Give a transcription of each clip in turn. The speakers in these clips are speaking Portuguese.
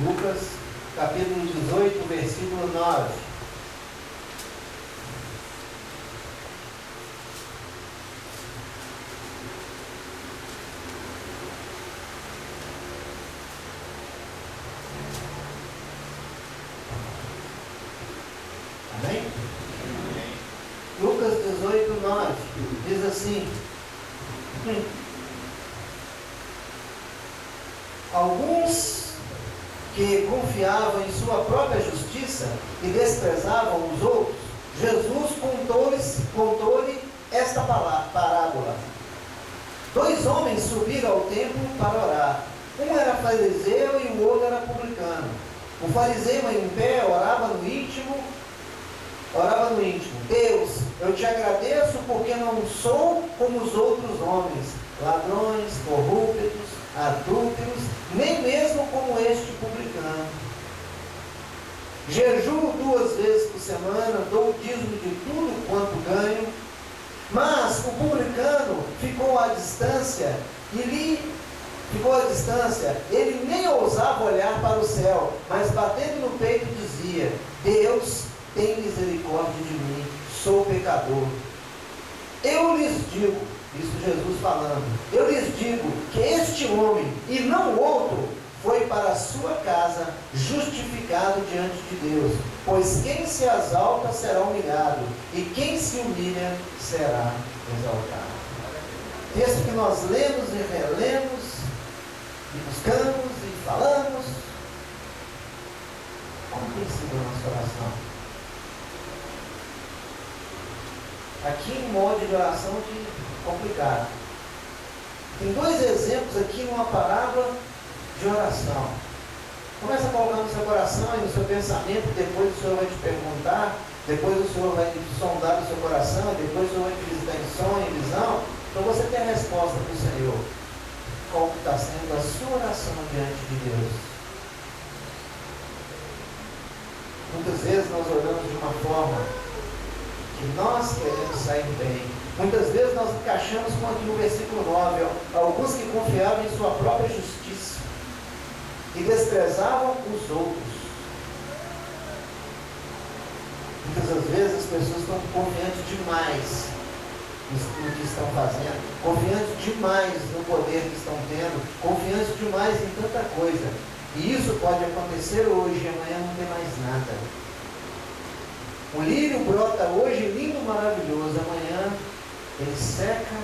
Lucas, capítulo 18, versículo 9. Amém? Lucas 18, 9 diz assim: alguns que confiavam em sua própria justiça e desprezavam os outros, Jesus contou-lhe esta parábola. 2 homens subiram ao templo para orar. Um era fariseu e o outro era publicano. O fariseu em pé orava no íntimo: Deus, eu te agradeço porque não sou como os outros homens, ladrões, corruptos, adúlteros, nem mesmo como este publicano. Jejuo 2 vezes por semana, dou o dízimo de tudo quanto ganho. Mas o publicano ficou à distância, ele nem ousava olhar para o céu, mas batendo no peito dizia: Deus, tem misericórdia de mim, sou pecador. Eu lhes digo, isso Jesus falando, eu lhes digo que este homem, e não o outro, foi para a sua casa justificado diante de Deus. Pois quem se exalta será humilhado, e quem se humilha será exaltado. Texto que nós lemos e relemos, e buscamos e falamos. Como tem sido a nossa oração? Aqui em modo de oração complicado. Tem 2 exemplos aqui numa parábola de oração. Começa a colocar no seu coração e no seu pensamento, depois o Senhor vai te perguntar, depois o Senhor vai sondar o seu coração, e depois o Senhor vai te visitar em sonho, em visão, para você ter a resposta do Senhor. Qual que está sendo a sua oração diante de Deus? Muitas vezes nós oramos de uma forma que nós queremos sair bem. Muitas vezes nós encaixamos com aqui no versículo 9, alguns que confiavam em sua própria justiça e desprezavam os outros. Muitas das vezes as pessoas estão confiantes demais no que estão fazendo, confiantes demais no poder que estão tendo, confiantes demais em tanta coisa. E isso pode acontecer hoje e amanhã não tem mais nada. O lírio brota hoje lindo, maravilhoso, amanhã ele seca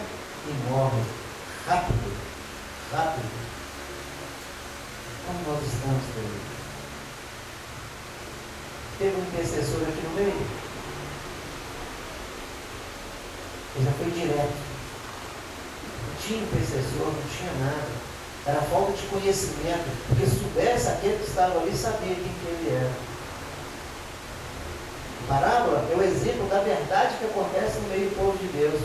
e morre. Rápido, rápido. Como nós estamos, querido? Teve um intercessor aqui no meio? Ele já foi direto. Não tinha intercessor, não tinha nada. Era falta de conhecimento, porque se soubesse, aquele que estava ali sabia quem que ele era. A parábola é o exemplo da verdade que acontece no meio do povo de Deus.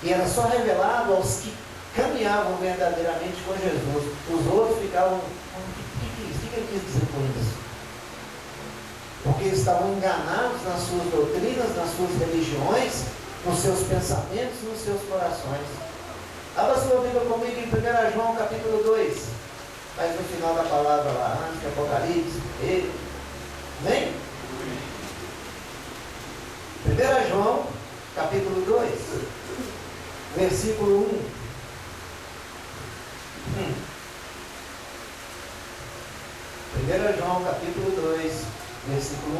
E era só revelado aos que caminhavam verdadeiramente com Jesus. Os outros ficavam: o que ele quis dizer com isso? Porque eles estavam enganados nas suas doutrinas, nas suas religiões, nos seus pensamentos e nos seus corações. Abra sua Bíblia comigo em 1 João capítulo 2. Mas no final da palavra lá, antes de Apocalipse, ele. Amém? 1 João capítulo 2, versículo 1. 1 João capítulo 2, versículo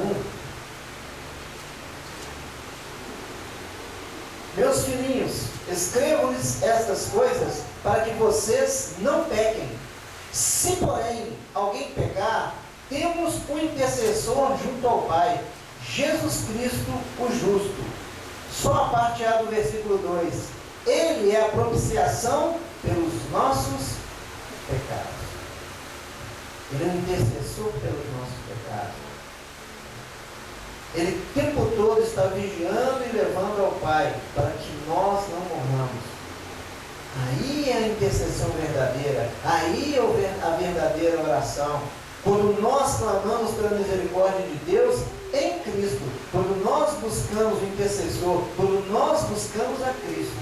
1. Meus filhinhos, escrevo-lhes estas coisas para que vocês não pequem. Se, porém, alguém pecar, temos um intercessor junto ao Pai, Jesus Cristo, o justo. Só a parte A do versículo 2. Ele é a propiciação pelos nossos pecados. Ele é um intercessor pelos nossos pecados. Ele o tempo todo está vigiando e levando ao Pai, para que nós não morramos. Aí é a intercessão verdadeira. Aí é a verdadeira oração. Quando nós clamamos pela misericórdia de Deus em Cristo, quando nós buscamos o intercessor, quando nós buscamos a Cristo,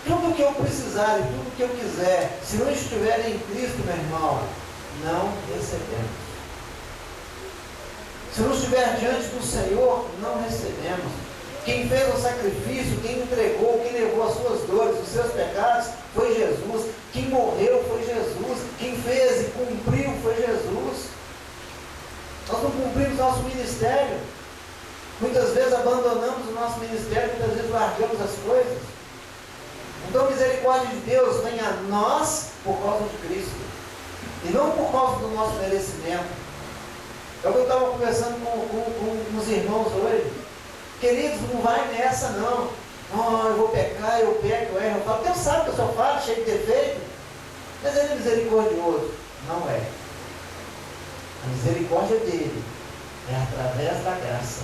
tudo que eu precisar e tudo que eu quiser, se não estiver em Cristo, meu irmão, não recebemos. Se não estiver diante do Senhor, não recebemos. Quem fez o sacrifício, quem entregou, quem levou as suas dores, os seus pecados, foi Jesus. Quem morreu foi Jesus. Quem fez e cumpriu foi Jesus. Nós não cumprimos nosso ministério. Muitas vezes abandonamos o nosso ministério, muitas vezes largamos as coisas. Então a misericórdia de Deus vem a nós por causa de Cristo. E não por causa do nosso merecimento. É o que eu estava conversando com os irmãos hoje. Queridos, não vai nessa não. Oh, eu vou pecar, eu peco, eu erro. Eu falo, Deus sabe que eu sou falho, cheio de defeito. Mas Ele é misericordioso. Não é. A misericórdia dele é através da graça.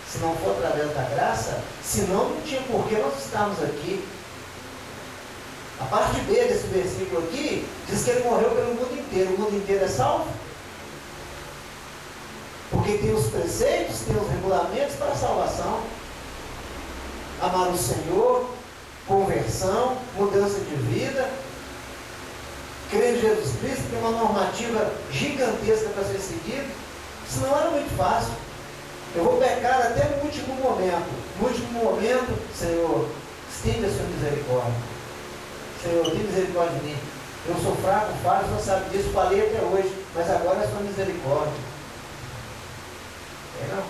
Se não for através da graça, senão não tinha por que nós estarmos aqui. A parte B desse versículo aqui diz que ele morreu pelo mundo inteiro. O mundo inteiro é salvo? Porque tem os preceitos, tem os regulamentos para a salvação. Amar o Senhor, conversão, mudança de vida, crer em Jesus Cristo, tem uma normativa gigantesca para ser seguida. Isso não era muito fácil. Eu vou pecar até no último momento. No último momento, Senhor, estende a sua misericórdia. Senhor, tem misericórdia de mim. Eu sou fraco, falho, você sabe disso, falei até hoje, mas agora é a sua misericórdia. Não.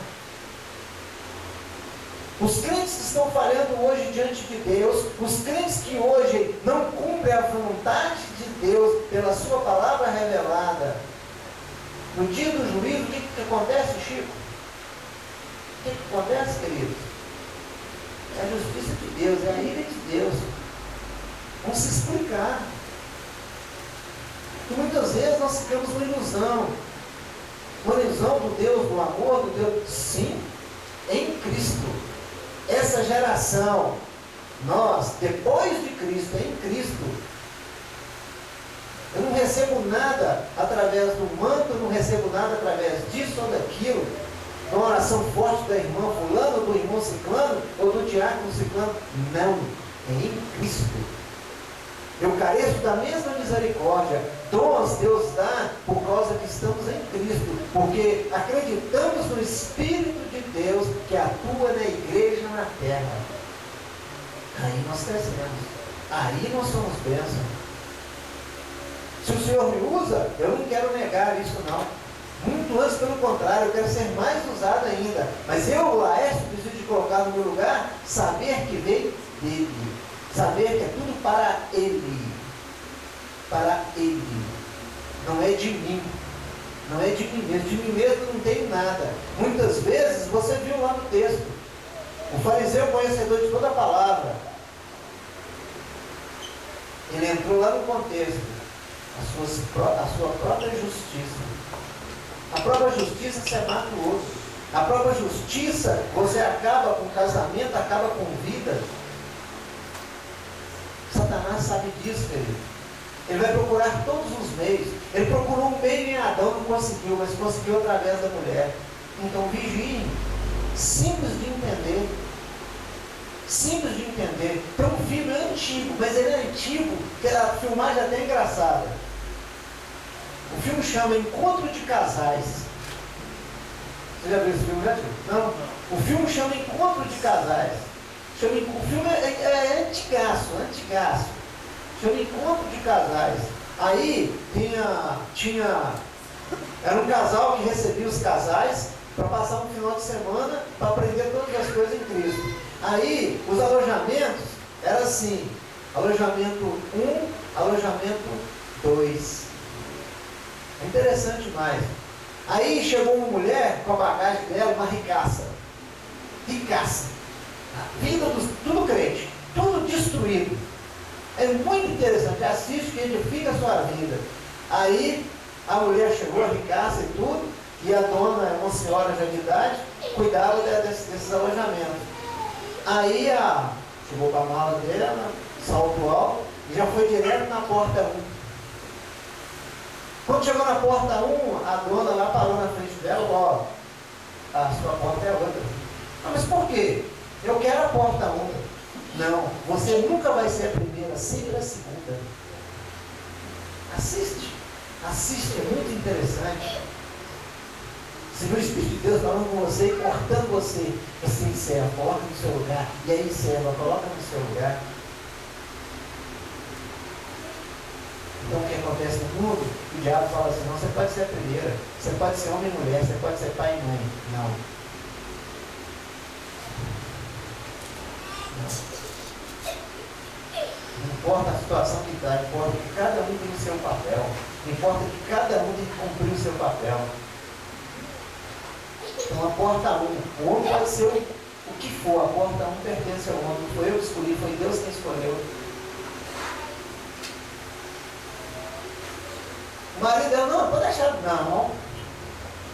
Os crentes que estão falhando hoje diante de Deus, os crentes que hoje não cumprem a vontade de Deus pela sua palavra revelada, no dia do juízo, o que acontece, Chico? O que acontece, queridos? É a justiça de Deus, é a ira de Deus. Vamos se explicar. E muitas vezes nós ficamos uma ilusão. Uma ilusão do Deus, do amor, do Deus. Sim, em Cristo. Essa geração, nós, depois de Cristo, em Cristo, eu não recebo nada através do manto, eu não recebo nada através disso ou daquilo, de uma oração forte da irmã fulano, ou do irmão ciclano, ou do diácono ciclano. Não, é em Cristo. Eu careço da mesma misericórdia. Dons Deus dá por causa que estamos em Cristo, porque acreditamos no Espírito de Deus que atua na igreja na terra. Aí nós crescemos, aí nós somos bênçãos. Se o Senhor me usa, eu não quero negar isso não. Muito antes, pelo contrário, eu quero ser mais usado ainda. Mas eu, Laércio, preciso de colocar no meu lugar, saber que veio dele. Saber que é tudo para Ele. Para Ele. Não é de mim. Não é de mim mesmo. De mim mesmo não tenho nada. Muitas vezes, você viu lá no texto, o fariseu conhecedor de toda a palavra, ele entrou lá no contexto, a sua própria justiça. A própria justiça você mata o outro. A própria justiça, você acaba com casamento, acaba com vida. Satanás sabe disso, querido. Ele vai procurar todos os meios. Ele procurou um meio em Adão, não conseguiu, mas conseguiu através da mulher. Então vigiem. Simples de entender. Simples de entender. Tem um filme antigo, mas ele é antigo, que a filmagem é até engraçada. O filme chama Encontro de Casais. Você já viu esse filme? Já viu? Não? O filme chama Encontro de Casais. O filme é antigaço. Chama Encontro de Casais. Aí era um casal que recebia os casais para passar um final de semana para aprender todas as coisas em Cristo. Aí os alojamentos eram assim: alojamento 1, alojamento 2. É interessante demais. Aí chegou uma mulher com a bagagem dela, uma ricaça. A vida tudo crente, tudo destruído. É muito interessante, assiste que edifica a sua vida. Aí a mulher chegou, a ricaça e tudo, e a dona, uma senhora já de idade, cuidava desses alojamentos. Aí chegou com a mala dela, salto alto, e já foi direto na porta 1. Quando chegou na porta 1, a dona lá parou na frente dela, ó, a sua porta é outra. Mas por quê? Eu quero a porta 1. Não, você nunca vai ser a primeira, sempre a segunda. Assiste. Assiste, é muito interessante. Se o Espírito de Deus falando com você e cortando você, você encerra, coloca no seu lugar, e aí encerra, coloca no seu lugar. Então o que acontece no mundo? O diabo fala assim, não, você pode ser a primeira, você pode ser homem e mulher, você pode ser pai e mãe. Não. Não importa a situação que está, importa que cada um tem o seu papel. Importa que cada um tem que cumprir o seu papel. Então a porta 1, o homem pode ser o que for, a porta 1 pertence ao homem. Não foi eu que escolhi, foi Deus quem escolheu. O marido dela, não, pode deixar. Não,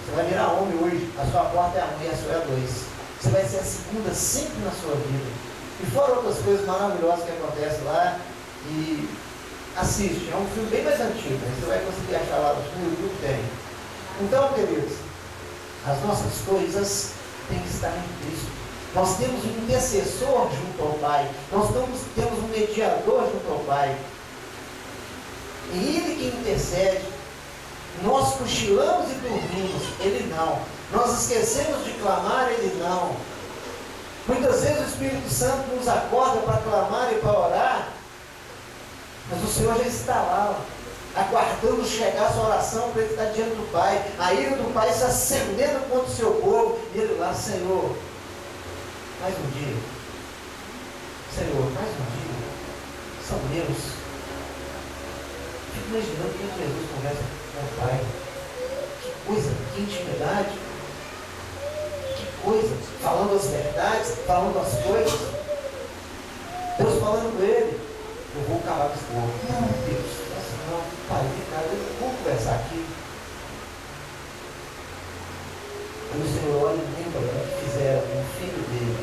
você vai virar homem hoje. A sua porta é a 1 e a sua é a 2. Você vai ser a segunda sempre na sua vida. E fora outras coisas maravilhosas que acontecem lá. E assiste, é um filme bem mais antigo, né? Você vai conseguir achar lá no YouTube, tem. Então, queridos, as nossas coisas têm que estar em Cristo. Nós temos um intercessor junto ao Pai. Nós temos um mediador junto ao Pai. E Ele que intercede. Nós cochilamos e dormimos, Ele não. Nós esquecemos de clamar, Ele não. Muitas vezes o Espírito Santo nos acorda para clamar e para orar, mas o Senhor já está lá, aguardando chegar a sua oração para Ele estar diante do Pai. A ira do Pai se acendendo contra o seu povo, e Ele lá, Senhor, mais um dia. Senhor, mais um dia. São meus. Fico imaginando que Jesus conversa com o Pai. Que coisa, que intimidade. Que coisa. Falando as verdades, falando as coisas. Deus falando com ele. Eu vou calar com esse povo. Não, Deus. Não, Pai, eu vou conversar aqui. E o Senhor olha e lembra o que fizeram com o filho dele.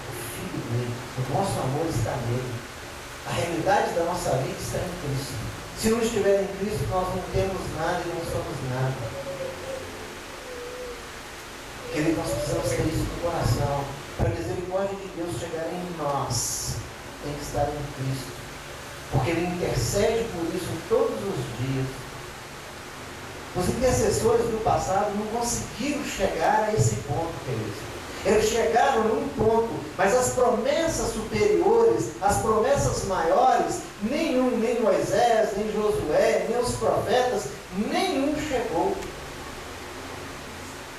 O filho dele. O nosso amor está nele. A realidade da nossa vida está em Cristo. Se não estiver em Cristo, nós não temos nada e não somos nada. Querido, nós precisamos ter isso no coração. Para a misericórdia de Deus chegar em nós, tem que estar em Cristo. Porque Ele intercede por isso todos os dias. Os intercessores do passado não conseguiram chegar a esse ponto, queridos. Eles chegaram num ponto, mas as promessas superiores, as promessas maiores, nem Moisés, nem Josué, nem os profetas, nenhum chegou.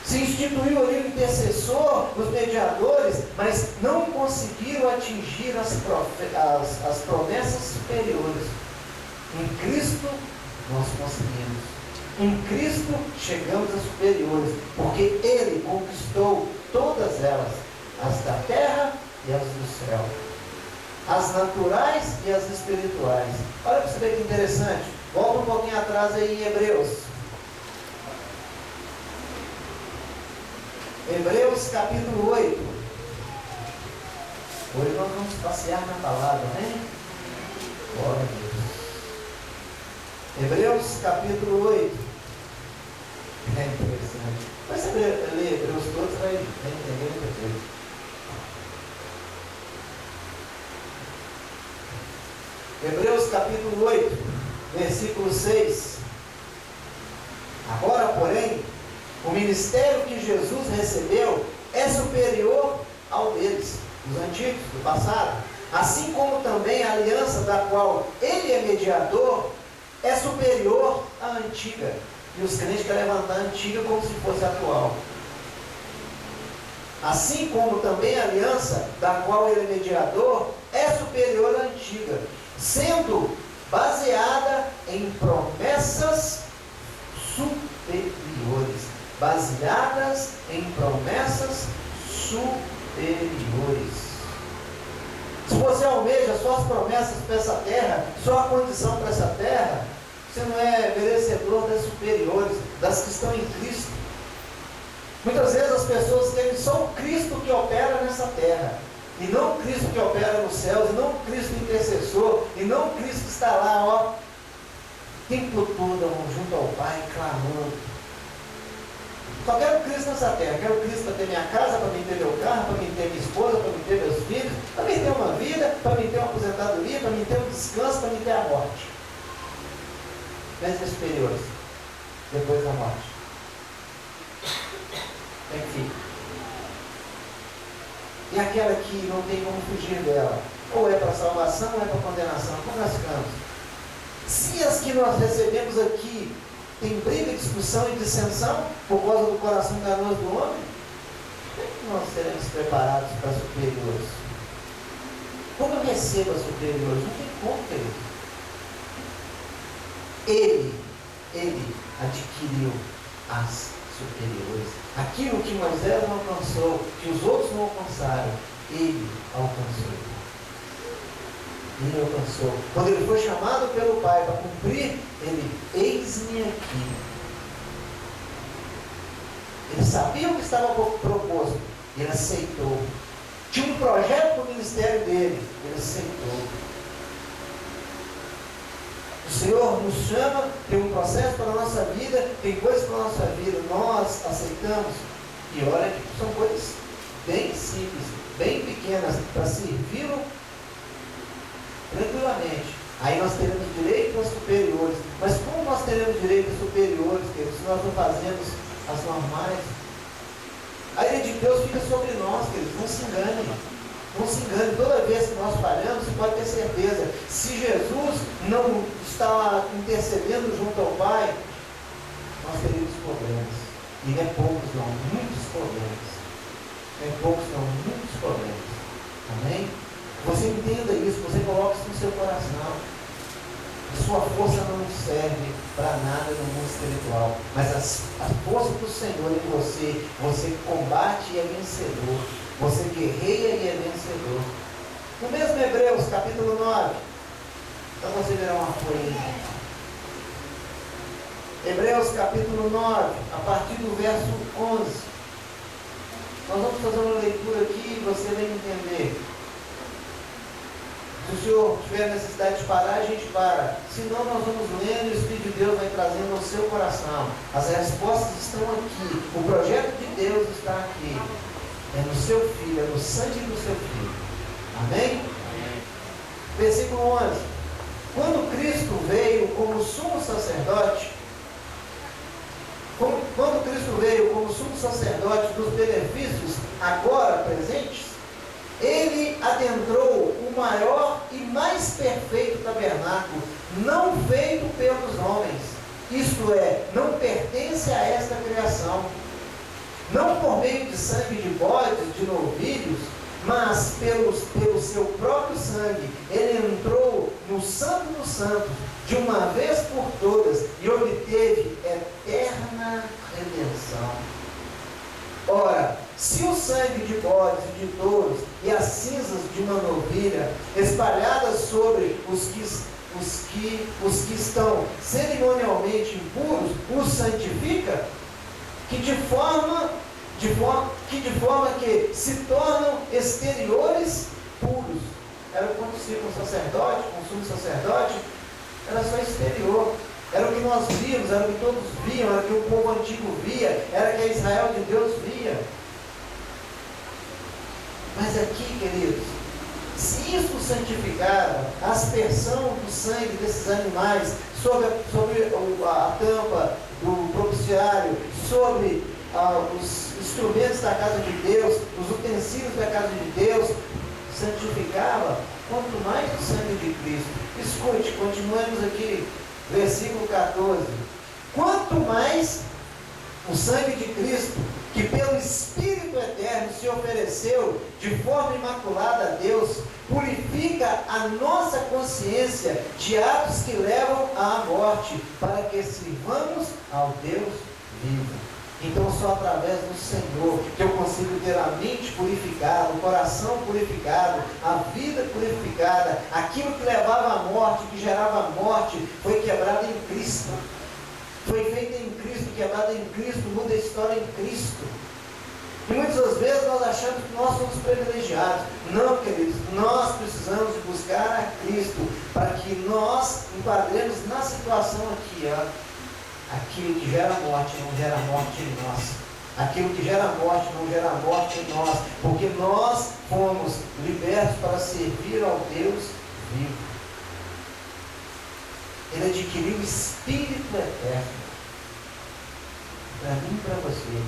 Se instituiu ali o intercessor, os mediadores, mas não conseguiram atingir as promessas superiores. Em Cristo nós conseguimos. Em Cristo chegamos às superiores, porque Ele conquistou todas elas, as da terra e as do céu, as naturais e as espirituais. Olha para você ver que interessante. Volta um pouquinho atrás aí em Hebreus. Hebreus capítulo 8. Hoje nós vamos passear na palavra, né? Glória a Deus. Hebreus capítulo 8. É interessante. Mas você ler Hebreus todos, vai entender muita coisa. Hebreus capítulo 8, versículo 6. Agora, porém, o ministério que Jesus recebeu é superior ao deles, dos antigos, do passado. Assim como também a aliança da qual ele é mediador é superior à antiga. E os crentes querem levantar a antiga como se fosse a atual. Assim como também a aliança da qual ele é mediador é superior à antiga, sendo baseada em promessas superiores. Baseadas em promessas superiores. Se você almeja só as promessas para essa terra, só a condição para essa terra, você não é merecedor das superiores, das que estão em Cristo. Muitas vezes as pessoas querem só o Cristo que opera nessa terra, e não o Cristo que opera nos céus, e não o Cristo intercessor, e não o Cristo que está lá, ó, tempo todo junto ao Pai, clamando. Só quero Cristo nessa terra, quero Cristo para ter minha casa, para mim ter meu carro, para mim ter minha esposa, para mim ter meus filhos, para mim ter uma vida, para mim ter uma aposentadoria, para mim ter um descanso, para mim ter a morte. bênçãos superiores depois da morte? É que fica. E aquela que não tem como fugir dela, ou é para salvação ou é para condenação, como nós ficamos? Se as que nós recebemos aqui tem briga, discussão e dissensão por causa do coração enganoso do homem, como é que nós seremos preparados para superiores? Como eu recebo as superiores? Não tem como, querido. Ele adquiriu as superiores. Aquilo que Moisés não alcançou, que os outros não alcançaram, ele alcançou. Ele alcançou. Quando ele foi chamado pelo Pai para cumprir, ele, eis-me aqui. Ele sabia o que estava proposto, ele aceitou. Tinha um projeto para o ministério dele, ele aceitou. O Senhor nos chama, tem um processo para a nossa vida, tem coisas para a nossa vida, nós aceitamos. E olha que são coisas bem simples, bem pequenas, para servi-lo tranquilamente. Aí nós teremos direito aos superiores. Mas como nós teremos direito aos superiores, queridos, se nós não fazemos as normais? A ira de Deus fica sobre nós, queridos, não se engane. Não se engane, toda vez que nós falhamos, você pode ter certeza, se Jesus não está intercedendo junto ao Pai, nós teríamos problemas. E não é poucos não, muitos problemas. Não é poucos não, muitos problemas. Amém? Você entenda isso, você coloca isso no seu coração. A sua força não serve para nada no mundo espiritual, mas a força do Senhor em você, você combate e é vencedor. Você guerreia e é vencedor. No mesmo Hebreus, capítulo 9. Então você verá uma folhinha. Hebreus, capítulo 9, a partir do verso 11. Nós vamos fazer uma leitura aqui e você vai entender. Se o senhor tiver necessidade de parar, a gente para. Senão nós vamos lendo e o Espírito de Deus vai trazendo ao seu coração. As respostas estão aqui. O projeto de Deus está aqui. É no seu Filho, é no sangue do seu Filho. Amém? Amém. Versículo 11. Quando Cristo veio como sumo sacerdote, dos benefícios agora presentes, ele adentrou o maior e mais perfeito tabernáculo, não feito pelos homens. Isto é, não pertence a esta criação. Não por meio de sangue de bodes, de novilhos, mas pelo seu próprio sangue, ele entrou no Santo dos Santos, de uma vez por todas, e obteve eterna redenção. Ora, se o sangue de bodes e de touros e as cinzas de uma novilha, espalhadas sobre os que estão cerimonialmente impuros, os santifica, de forma que se tornam exteriores puros. Era o que acontecia com o sacerdote, com o sumo sacerdote, era só exterior. Era o que nós víamos, era o que todos viam, era o que o povo antigo via, era o que a Israel de Deus via. Mas aqui, queridos, se isso santificava a aspersão do sangue desses animais sobre a tampa do propiciário, sobre os instrumentos da casa de Deus, os utensílios da casa de Deus, santificava, quanto mais o sangue de Cristo. Escute, continuamos aqui, versículo 14. Quanto mais o sangue de Cristo, que pelo Espírito Eterno se ofereceu de forma imaculada a Deus, purifica a nossa consciência de atos que levam à morte, para que sirvamos ao Deus vivo. Então só através do Senhor que eu consigo ter a mente purificada, o coração purificado, a vida purificada. Aquilo que levava à morte, que gerava morte, foi quebrado em Cristo. Foi feito em Cristo, quebrado em Cristo, muda a história em Cristo. E muitas das vezes nós achamos que nós somos privilegiados. Não, queridos, nós precisamos buscar a Cristo para que nós enquadremos na situação aqui, ó. Aquilo que gera morte não gera morte em nós. Aquilo que gera morte não gera morte em nós. Porque nós fomos libertos para servir ao Deus vivo. Ele adquiriu o Espírito eterno. Para mim e para você.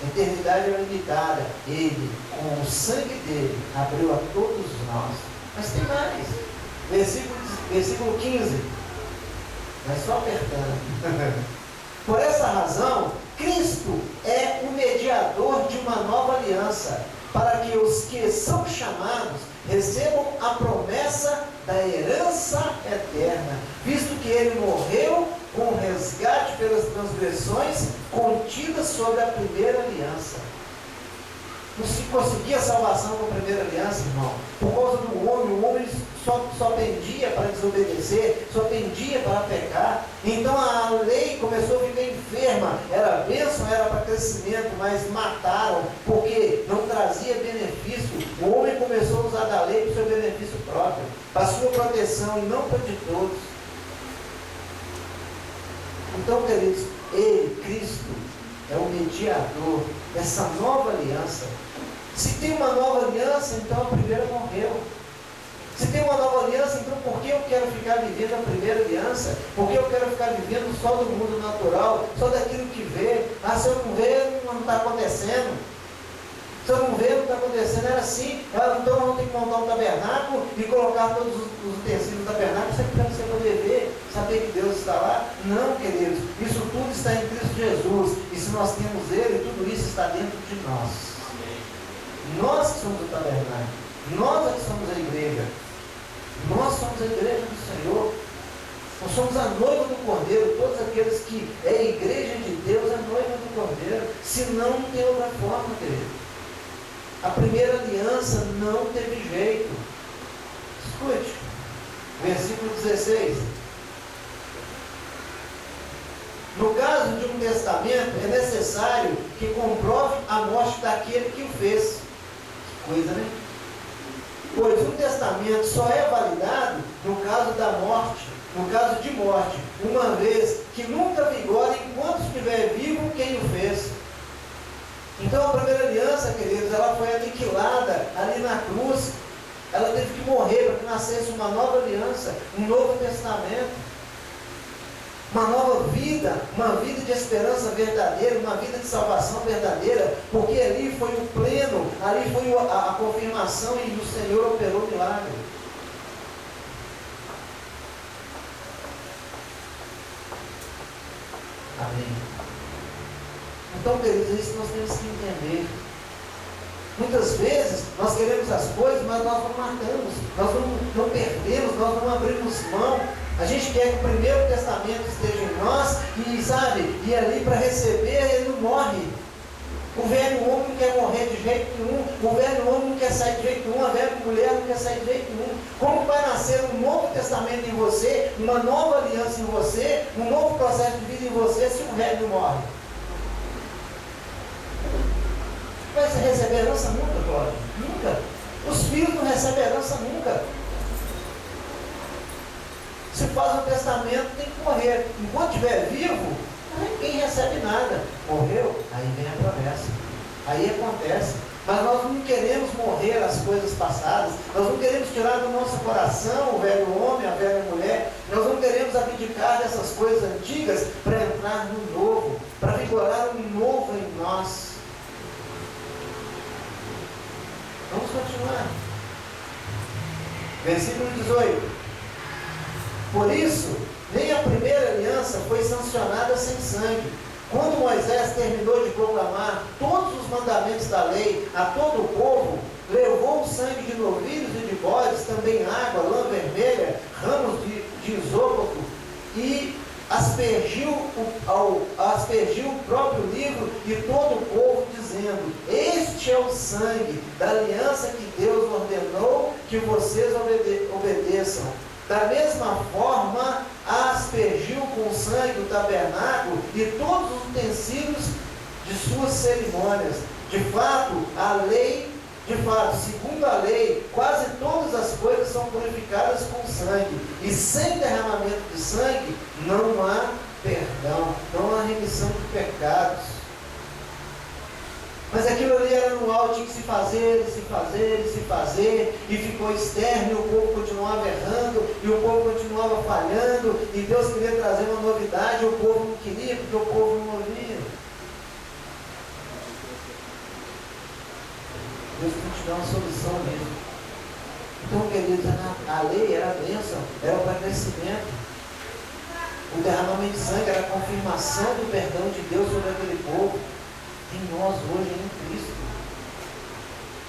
A eternidade era limitada. Ele, com o sangue dele, abriu a todos nós. Mas tem mais. Versículo 15. Mas só apertando. Por essa razão, Cristo é o mediador de uma nova aliança, para que os que são chamados recebam a promessa da herança eterna, visto que ele morreu com resgate pelas transgressões contidas sobre a primeira aliança. Não se conseguia salvação com a primeira aliança, irmão, por causa do homem. O homem só pendia para desobedecer, só pendia para pecar. Então a lei começou a ficar enferma. Era bênção, era para crescimento, mas mataram, porque não trazia benefício. O homem começou a usar da lei para o seu benefício próprio, para a sua proteção e não para de todos. Então, queridos, ele, Cristo, é o mediador dessa nova aliança. Se tem uma nova aliança, então a primeira morreu. Se tem uma nova aliança, então por que eu quero ficar vivendo a primeira aliança? Por que eu quero ficar vivendo só do mundo natural, só daquilo que vê? Ah, se eu não ver, não está acontecendo. Se eu não ver, não está acontecendo. Era assim. Então eu tenho que montar um tabernáculo e colocar todos os utensílios do tabernáculo para você poder ver, saber que Deus está lá. Não, queridos. Isso tudo está em Cristo Jesus. E se nós temos Ele, tudo isso está dentro de nós. Nós que somos o tabernáculo. Nós que somos a igreja. Nós somos a igreja do Senhor. Nós somos a noiva do Cordeiro. Todos aqueles que é a igreja de Deus, a noiva do Cordeiro. Senão não tem outra forma, querido. A primeira aliança não teve jeito. Escute, versículo 16. No caso de um testamento, é necessário que comprove a morte daquele que o fez. Que coisa, né? Pois um testamento só é validado no caso da morte, no caso de morte, uma vez que nunca vigora enquanto estiver vivo quem o fez. Então a primeira aliança, queridos, ela foi aniquilada ali na cruz. Ela teve que morrer para que nascesse uma nova aliança, um novo testamento, uma nova vida, uma vida de esperança verdadeira, uma vida de salvação verdadeira, porque ali foi o pleno, ali foi a confirmação e o Senhor operou o milagre. Amém. Então, queridos, isso nós temos que entender. Muitas vezes nós queremos as coisas, mas nós não matamos, nós não perdemos, nós não abrimos mão. A gente quer que o primeiro testamento esteja em nós e, sabe, e ali para receber ele não morre. O velho homem não quer morrer de jeito nenhum, o velho homem não quer sair de jeito nenhum, a velha mulher não quer sair de jeito nenhum. Como vai nascer um novo testamento em você, uma nova aliança em você, um novo processo de vida em você se o velho não morre? Vai receber herança nunca, Cláudio? Nunca. Os filhos não recebem herança nunca. Se faz um testamento, tem que morrer. Enquanto estiver vivo, ninguém recebe nada. Morreu, aí vem a promessa. Aí acontece. Mas nós não queremos morrer as coisas passadas. Nós não queremos tirar do nosso coração o velho homem, a velha mulher. Nós não queremos abdicar dessas coisas antigas para entrar no novo, para vigorar um novo em nós. Vamos continuar. Versículo 18. Por isso, nem a primeira aliança foi sancionada sem sangue. Quando Moisés terminou de proclamar todos os mandamentos da lei a todo o povo, levou o sangue de novilhos e de bodes, também água, lã vermelha, ramos de isópopo, e aspergiu o próprio livro e todo o povo, dizendo: este é o sangue da aliança que Deus ordenou que vocês obedeçam. Da mesma forma, aspergiu com o sangue o tabernáculo e todos os utensílios de suas cerimônias. De fato, segundo a lei, quase todas as coisas são purificadas com sangue. E sem derramamento de sangue, não há perdão, não há remissão de pecados. Mas aquilo ali era anual, tinha que se fazer, e ficou externo, e o povo continuava errando, e o povo continuava falhando, e Deus queria trazer uma novidade, e o povo não queria, porque o povo não ouvia. Deus tem que te dar uma solução mesmo. Então, queridos, a lei era a bênção, era o agradecimento. O derramamento de sangue era a confirmação do perdão de Deus sobre aquele povo. Em nós hoje, em Cristo.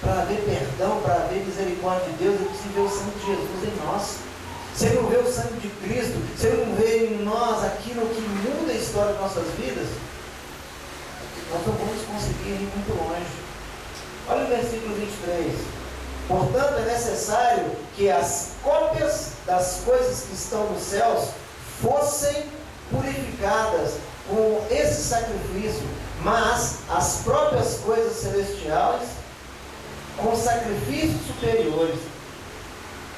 Para haver perdão, para haver misericórdia de Deus, é preciso ver o sangue de Jesus em nós. Se ele não vê o sangue de Cristo, se ele não vê em nós aquilo que muda a história de nossas vidas, nós não vamos conseguir ir muito longe. Olha o versículo 23. Portanto, é necessário que as cópias das coisas que estão nos céus fossem purificadas com esse sacrifício, mas as próprias coisas celestiais com sacrifícios superiores.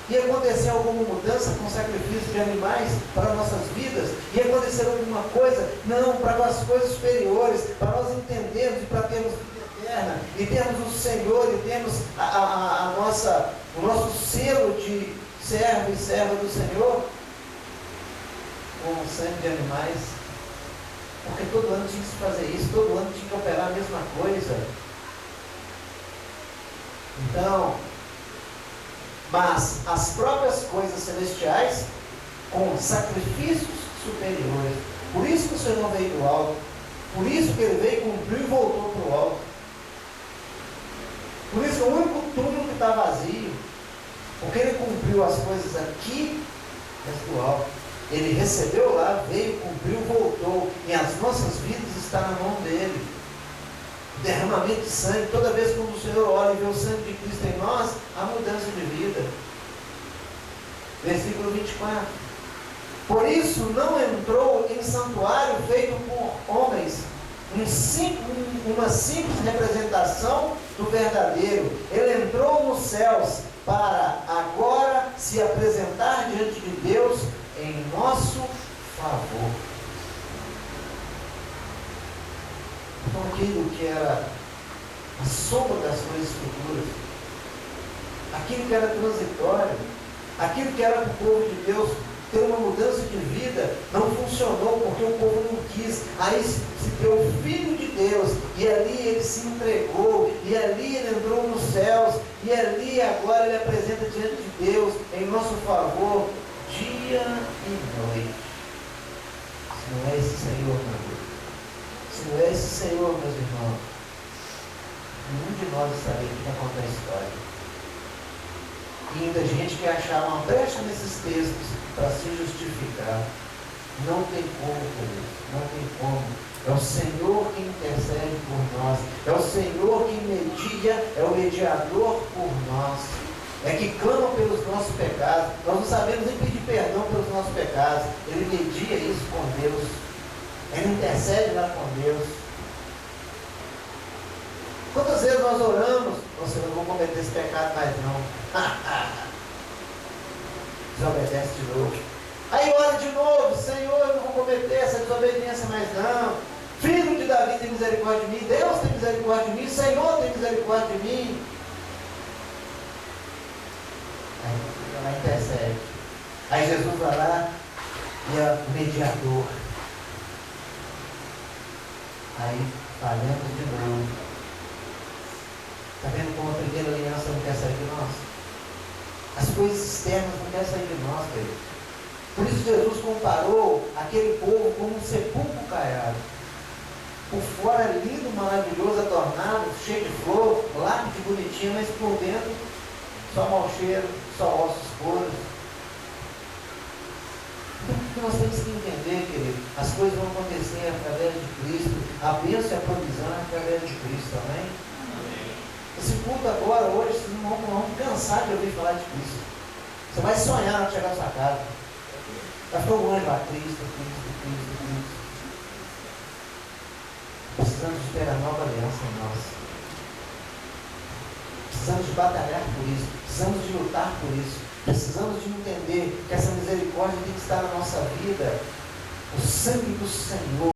Ia acontecer alguma mudança com sacrifício de animais para nossas vidas? Ia acontecer alguma coisa? Não, para as coisas superiores, para nós entendermos e para termos vida eterna, e termos o Senhor, e termos o nosso selo de servo e serva do Senhor, com o sangue de animais. Porque todo ano tinha que se fazer isso, todo ano tinha que operar a mesma coisa. Então, mas as próprias coisas celestiais com sacrifícios superiores. Por isso que o Senhor veio do alto. Por isso que ele veio, cumpriu e voltou para o alto. Por isso que o único túmulo que está vazio, porque ele cumpriu as coisas aqui, mas do alto. Ele recebeu lá, veio, cumpriu, voltou. E as nossas vidas estão na mão dele. Derramamento de sangue. Toda vez que o Senhor olha e vê o sangue de Cristo em nós, há mudança de vida. Versículo 24. Por isso não entrou em santuário feito por homens, uma simples representação do verdadeiro. Ele entrou nos céus para agora se apresentar diante de Deus em nosso favor. Então, aquilo que era a sombra das coisas futuras, aquilo que era transitório, aquilo que era para o povo de Deus ter uma mudança de vida, não funcionou porque o povo não quis. Aí se deu o Filho de Deus, e ali ele se entregou, e ali ele entrou nos céus, e ali agora ele apresenta diante de Deus em nosso favor, dia e noite. Se não é esse Senhor, meu Deus, se não é esse Senhor, meus irmãos, nenhum de nós estaria aqui para contar a história. E ainda gente que achar uma brecha nesses textos para se justificar. Não tem como, queridos, não tem como. É o Senhor quem intercede por nós, é o Senhor quem media, é o mediador por nós, é que clama pelos nossos pecados. Nós não sabemos nem pedir perdão pelos nossos pecados. Ele media isso com Deus, ele intercede lá com Deus. Quantas vezes nós oramos, você não vou cometer esse pecado mais não. Desobedece de novo. Aí ora de novo, Senhor, eu não vou cometer essa desobediência mais não. Filho de Davi, tem misericórdia de mim. Deus tem misericórdia de mim. Senhor tem misericórdia de mim. Aí ela intercede. Aí Jesus vai lá e é o mediador. Aí falhamos de novo. Está vendo como a primeira aliança não quer sair de nós? As coisas externas não querem sair de nós, querido. Por isso Jesus comparou aquele povo como um sepulcro caiado. Por fora lindo, maravilhoso, adornado, cheio de flor, lápide bonitinho, mas por dentro só mau cheiro, só ossos podres. Então o que nós temos que entender, querido? As coisas vão acontecer através de Cristo. A bênção e a provisão é através de Cristo, amém? Esse culto agora, hoje, vocês não vão cansar de ouvir falar de Cristo. Você vai sonhar na chegar na sua casa. Vai ficar um anjo lá, Cristo. Precisamos de ter a nova aliança em nós. Precisamos de batalhar por isso. Precisamos de lutar por isso. Precisamos de entender que essa misericórdia tem que estar na nossa vida. O sangue do Senhor